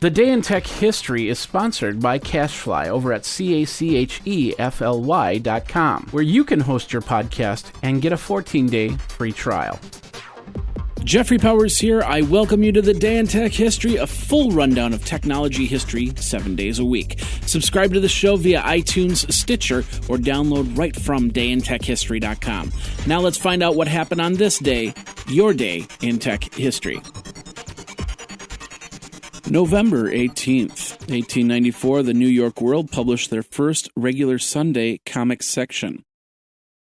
The Day in Tech History is sponsored by CashFly over at CACHEFLY.com, where you can host your podcast and get a 14-day free trial. Jeffrey Powers here. I welcome you to the Day in Tech History, a full rundown of technology history 7 days a week. Subscribe to the show via iTunes, Stitcher, or download right from dayintechhistory.com. Now let's find out what happened on this day, your day in tech history. November 18th, 1894, the New York World published their first regular Sunday comic section.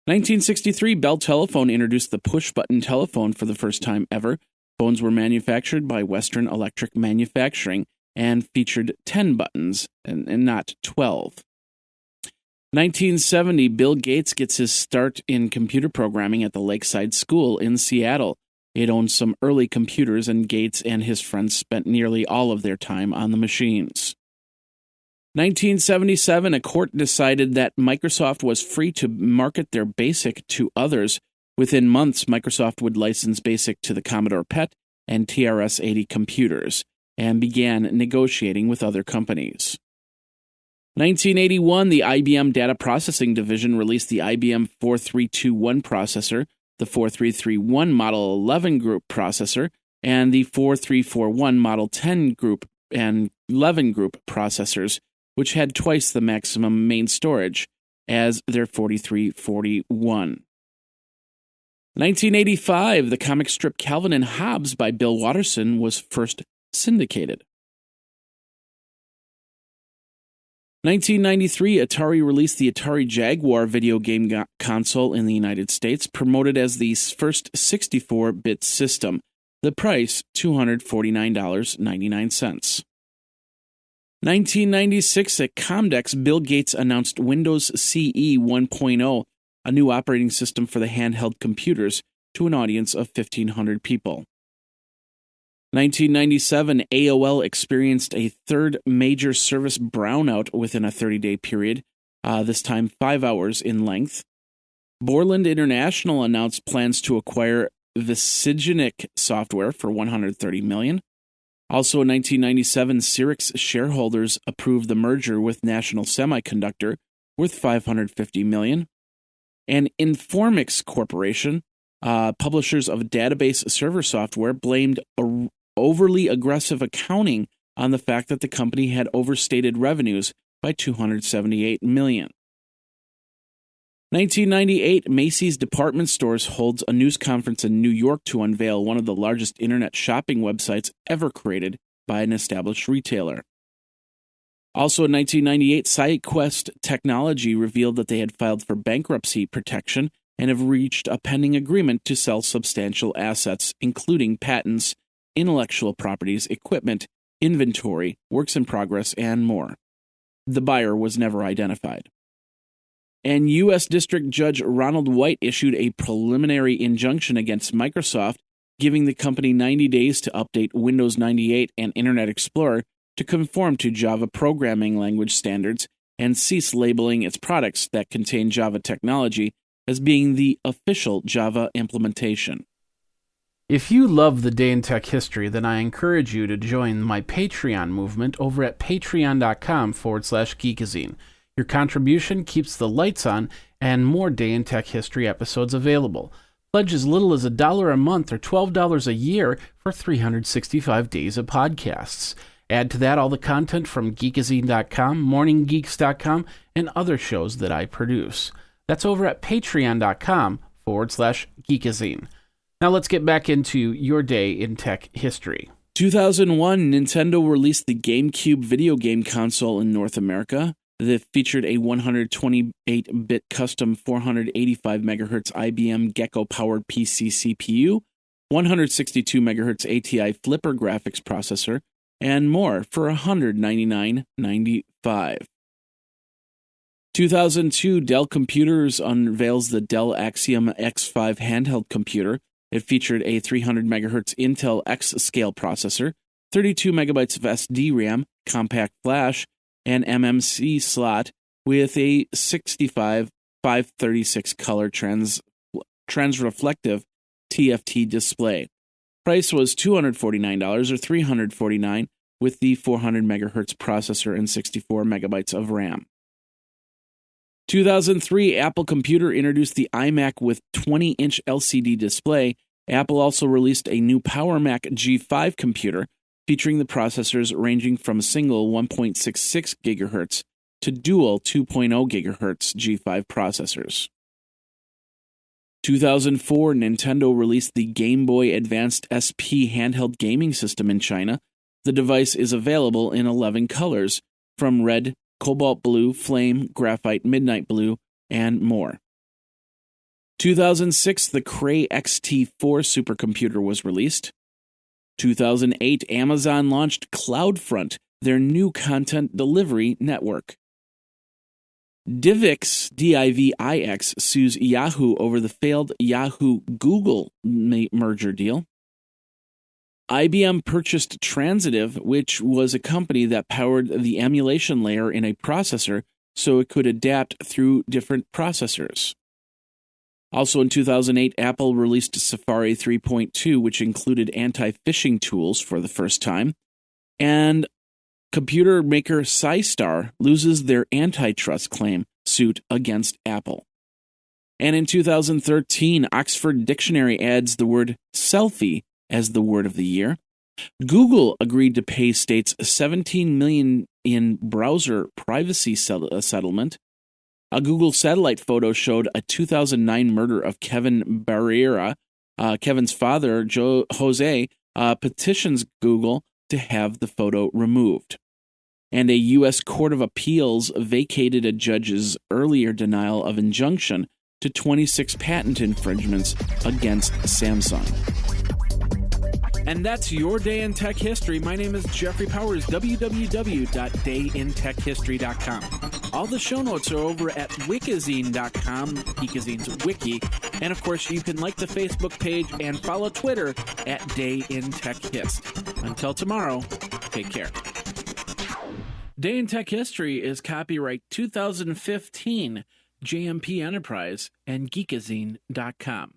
1963, Bell Telephone introduced the push-button telephone for the first time ever. Phones were manufactured by Western Electric Manufacturing and featured 10 buttons and not 12. 1970, Bill Gates gets his start in computer programming at the Lakeside School in Seattle. It owned some early computers, and Gates and his friends spent nearly all of their time on the machines. 1977, a court decided that Microsoft was free to market their BASIC to others. Within months, Microsoft would license BASIC to the Commodore PET and TRS-80 computers, and began negotiating with other companies. 1981, the IBM Data Processing Division released the IBM 4321 processor, the 4331 Model 11 Group processor, and the 4341 Model 10 Group and 11 Group processors, which had twice the maximum main storage as their 4341. 1985, the comic strip Calvin and Hobbes by Bill Watterson was first syndicated. 1993, Atari released the Atari Jaguar video game console in the United States, promoted as the first 64-bit system. The price, $249.99. 1996, at Comdex, Bill Gates announced Windows CE 1.0, a new operating system for the handheld computers, to an audience of 1,500 people. 1997, AOL experienced a third major service brownout within a 30-day period, this time 5 hours in length. Borland International announced plans to acquire Visigenic Software for $130 million. Also in 1997, Cyrix shareholders approved the merger with National Semiconductor, worth $550 million. And Informix Corporation, publishers of database server software, blamed overly aggressive accounting on the fact that the company had overstated revenues by $278 million. 1998, Macy's Department Stores holds a news conference in New York to unveil one of the largest internet shopping websites ever created by an established retailer. Also in 1998, SideQuest Technology revealed that they had filed for bankruptcy protection and have reached a pending agreement to sell substantial assets, including patents, intellectual properties, equipment, inventory, works in progress, and more. The buyer was never identified. And U.S. District Judge Ronald White issued a preliminary injunction against Microsoft, giving the company 90 days to update Windows 98 and Internet Explorer to conform to Java programming language standards and cease labeling its products that contain Java technology as being the official Java implementation. If you love the Day in Tech History, then I encourage you to join my Patreon movement over at patreon.com/geekazine. Your contribution keeps the lights on and more Day in Tech History episodes available. Pledge as little as $1 a month or $12 a year for 365 days of podcasts. Add to that all the content from geekazine.com, morninggeeks.com, and other shows that I produce. That's over at patreon.com/geekazine. Now let's get back into your day in tech history. 2001, Nintendo released the GameCube video game console in North America that featured a 128-bit custom 485 MHz IBM Gecko-powered PC CPU, 162 MHz ATI Flipper graphics processor, and more for $199.95. 2002, Dell Computers unveils the Dell Axiom X5 handheld computer. It featured a 300 MHz Intel X-Scale processor, 32 megabytes of SD RAM, compact flash, and MMC slot with a 65/536 color transreflective TFT display. Price was $249 or $349 with the 400 megahertz processor and 64 megabytes of RAM. 2003, Apple Computer introduced the iMac with 20-inch LCD display. Apple also released a new Power Mac G5 computer featuring the processors ranging from single 1.66 gigahertz to dual 2.0 gigahertz G5 processors. 2004, Nintendo released the Game Boy Advanced SP handheld gaming system in China. The device is available in 11 colors, from red, cobalt blue, flame, graphite, midnight blue, and more. 2006, the Cray XT4 supercomputer was released. 2008, Amazon launched CloudFront, their new content delivery network. Divix, D-I-V-I-X, sues Yahoo over the failed Yahoo-Google merger deal. IBM purchased Transitive, which was a company that powered the emulation layer in a processor so it could adapt through different processors. Also in 2008, Apple released Safari 3.2, which included anti-phishing tools for the first time. And computer maker SciStar loses their antitrust claim suit against Apple. And in 2013, Oxford Dictionary adds the word selfie as the word of the year. Google agreed to pay states $17 million in browser privacy settlement. A Google satellite photo showed a 2009 murder of Kevin Barrera. Kevin's father, Jose, petitions Google to have the photo removed. And a U.S. Court of Appeals vacated a judge's earlier denial of injunction to 26 patent infringements against Samsung. And that's your Day in Tech History. My name is Jeffrey Powers, www.dayintechhistory.com. All the show notes are over at wikizine.com, Geekazine's wiki. And of course, you can like the Facebook page and follow Twitter at Day in Tech Hist. Until tomorrow, take care. Day in Tech History is copyright 2015, JMP Enterprise and Geekazine.com.